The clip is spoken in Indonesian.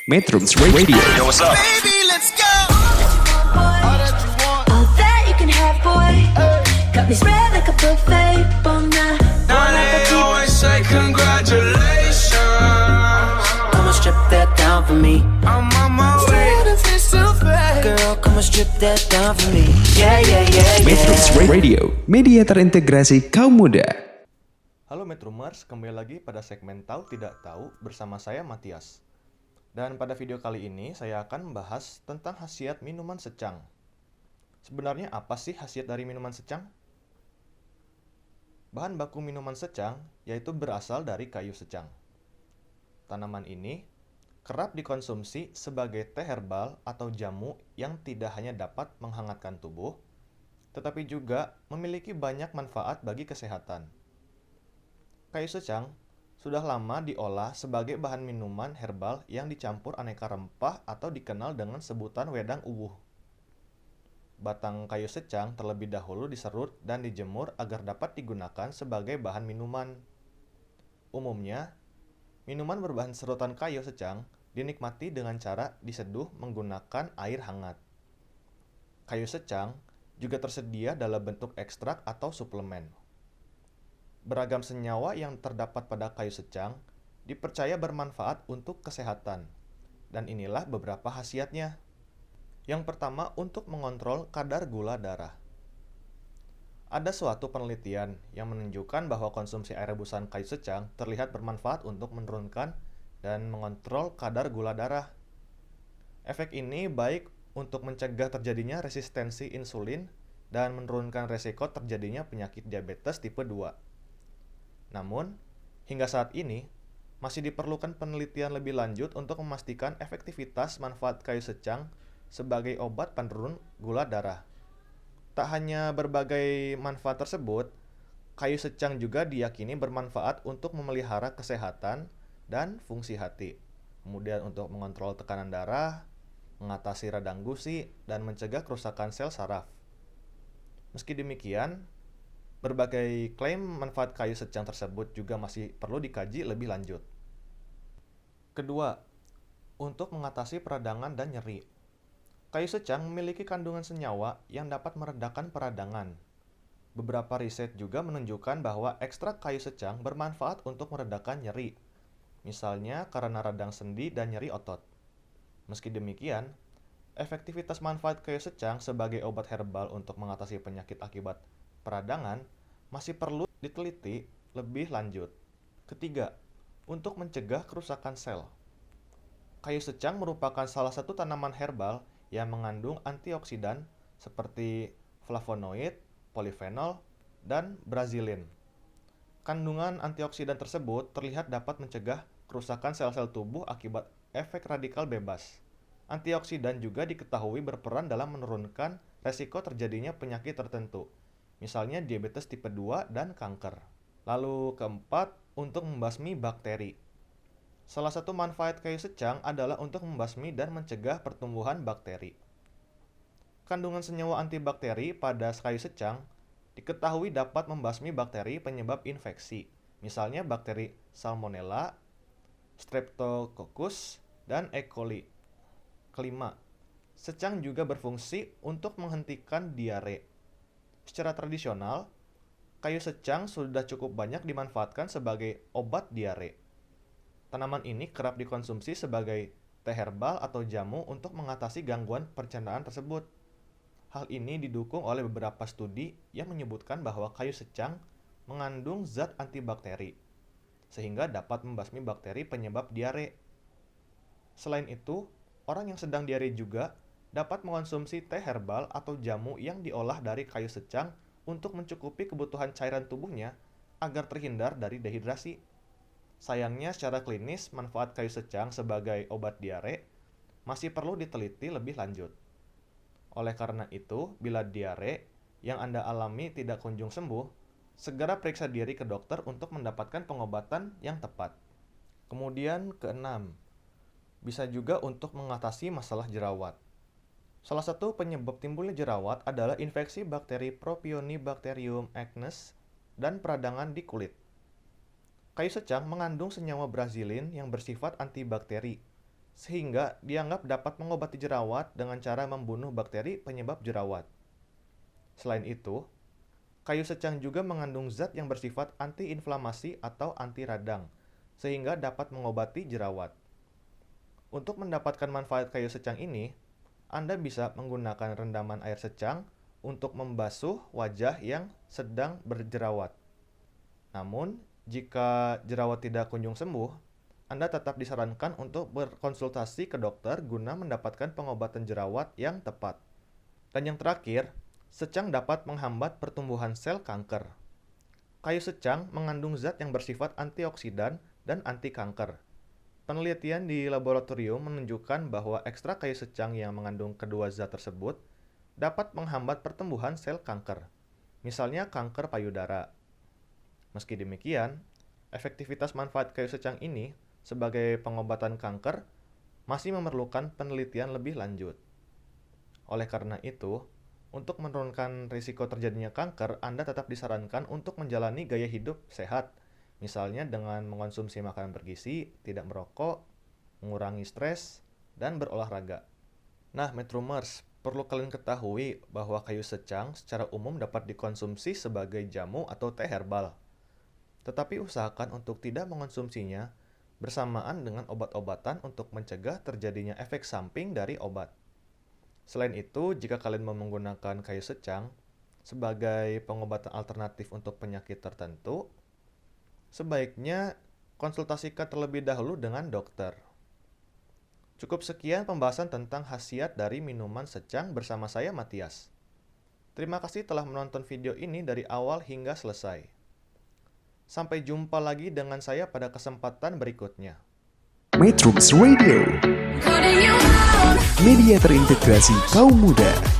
Metrums Radio. Yo, what's up? Baby, let's go. All that you want. All that you can have, boy. Got me spread like a buffet. Bon night, Now they always say congratulations. come and strip that down for me. I'm on my way. Girl, come and strip that down for me. Yeah, yeah, yeah, Metrums yeah. Radio, media terintegrasi kaum muda. Halo Metrumers, kembali lagi pada segmen Tahu Tidak Tahu bersama saya Matias. Dan pada video kali ini saya akan membahas tentang khasiat minuman secang. Sebenarnya apa sih khasiat dari minuman secang? Bahan baku minuman secang yaitu berasal dari kayu secang. Tanaman ini kerap dikonsumsi sebagai teh herbal atau jamu yang tidak hanya dapat menghangatkan tubuh, tetapi juga memiliki banyak manfaat bagi kesehatan. Kayu secang sudah lama diolah sebagai bahan minuman herbal yang dicampur aneka rempah atau dikenal dengan sebutan wedang uwuh. Batang kayu secang terlebih dahulu diserut dan dijemur agar dapat digunakan sebagai bahan minuman. Umumnya, minuman berbahan serutan kayu secang dinikmati dengan cara diseduh menggunakan air hangat. Kayu secang juga tersedia dalam bentuk ekstrak atau suplemen. Beragam senyawa yang terdapat pada kayu secang dipercaya bermanfaat untuk kesehatan, dan inilah beberapa khasiatnya. Yang pertama, untuk mengontrol kadar gula darah. Ada suatu penelitian yang menunjukkan bahwa konsumsi air rebusan kayu secang terlihat bermanfaat untuk menurunkan dan mengontrol kadar gula darah. Efek ini baik untuk mencegah terjadinya resistensi insulin dan menurunkan resiko terjadinya penyakit diabetes tipe 2. Namun, hingga saat ini, masih diperlukan penelitian lebih lanjut untuk memastikan efektivitas manfaat kayu secang sebagai obat penurun gula darah. Tak hanya berbagai manfaat tersebut, kayu secang juga diyakini bermanfaat untuk memelihara kesehatan dan fungsi hati, kemudian untuk mengontrol tekanan darah, mengatasi radang gusi, dan mencegah kerusakan sel saraf. Meski demikian, berbagai klaim manfaat kayu secang tersebut juga masih perlu dikaji lebih lanjut. Kedua, untuk mengatasi peradangan dan nyeri. Kayu secang memiliki kandungan senyawa yang dapat meredakan peradangan. Beberapa riset juga menunjukkan bahwa ekstrak kayu secang bermanfaat untuk meredakan nyeri, misalnya karena radang sendi dan nyeri otot. Meski demikian, efektivitas manfaat kayu secang sebagai obat herbal untuk mengatasi penyakit akibat peradangan masih perlu diteliti lebih lanjut. Ketiga, untuk mencegah kerusakan sel. Kayu secang merupakan salah satu tanaman herbal yang mengandung antioksidan seperti flavonoid, polifenol, dan brazilin. Kandungan antioksidan tersebut terlihat dapat mencegah kerusakan sel-sel tubuh akibat efek radikal bebas. Antioksidan juga diketahui berperan dalam menurunkan resiko terjadinya penyakit tertentu, misalnya diabetes tipe 2 dan kanker. Lalu keempat, untuk membasmi bakteri. Salah satu manfaat kayu secang adalah untuk membasmi dan mencegah pertumbuhan bakteri. Kandungan senyawa antibakteri pada kayu secang diketahui dapat membasmi bakteri penyebab infeksi, misalnya bakteri Salmonella, Streptococcus, dan E. coli. Kelima, secang juga berfungsi untuk menghentikan diare. Secara tradisional, kayu secang sudah cukup banyak dimanfaatkan sebagai obat diare. Tanaman ini kerap dikonsumsi sebagai teh herbal atau jamu untuk mengatasi gangguan pencernaan tersebut. Hal ini didukung oleh beberapa studi yang menyebutkan bahwa kayu secang mengandung zat antibakteri, sehingga dapat membasmi bakteri penyebab diare. Selain itu, orang yang sedang diare juga dapat mengonsumsi teh herbal atau jamu yang diolah dari kayu secang untuk mencukupi kebutuhan cairan tubuhnya agar terhindar dari dehidrasi. Sayangnya, secara klinis, manfaat kayu secang sebagai obat diare masih perlu diteliti lebih lanjut. Oleh karena itu, bila diare yang Anda alami tidak kunjung sembuh, segera periksa diri ke dokter untuk mendapatkan pengobatan yang tepat. Kemudian keenam, bisa juga untuk mengatasi masalah jerawat. Salah satu penyebab timbulnya jerawat adalah infeksi bakteri Propionibacterium acnes dan peradangan di kulit. Kayu secang mengandung senyawa brazilin yang bersifat antibakteri, sehingga dianggap dapat mengobati jerawat dengan cara membunuh bakteri penyebab jerawat. Selain itu, kayu secang juga mengandung zat yang bersifat antiinflamasi atau anti radang, sehingga dapat mengobati jerawat. Untuk mendapatkan manfaat kayu secang ini, Anda bisa menggunakan rendaman air secang untuk membasuh wajah yang sedang berjerawat. Namun, jika jerawat tidak kunjung sembuh, Anda tetap disarankan untuk berkonsultasi ke dokter guna mendapatkan pengobatan jerawat yang tepat. Dan yang terakhir, secang dapat menghambat pertumbuhan sel kanker. Kayu secang mengandung zat yang bersifat antioksidan dan anti kanker. Penelitian di laboratorium menunjukkan bahwa ekstrak kayu secang yang mengandung kedua zat tersebut dapat menghambat pertumbuhan sel kanker, misalnya kanker payudara. Meski demikian, efektivitas manfaat kayu secang ini sebagai pengobatan kanker masih memerlukan penelitian lebih lanjut. Oleh karena itu, untuk menurunkan risiko terjadinya kanker, Anda tetap disarankan untuk menjalani gaya hidup sehat, misalnya dengan mengonsumsi makanan bergizi, tidak merokok, mengurangi stres, dan berolahraga. Nah, Metrumers, perlu kalian ketahui bahwa kayu secang secara umum dapat dikonsumsi sebagai jamu atau teh herbal. Tetapi usahakan untuk tidak mengonsumsinya bersamaan dengan obat-obatan untuk mencegah terjadinya efek samping dari obat. Selain itu, jika kalian mau menggunakan kayu secang sebagai pengobatan alternatif untuk penyakit tertentu, sebaiknya konsultasikan terlebih dahulu dengan dokter. Cukup sekian pembahasan tentang khasiat dari minuman secang bersama saya, Matias. Terima kasih telah menonton video ini dari awal hingga selesai. Sampai jumpa lagi dengan saya pada kesempatan berikutnya. Metrums Radio, Calling you out. media terintegrasi kaum muda.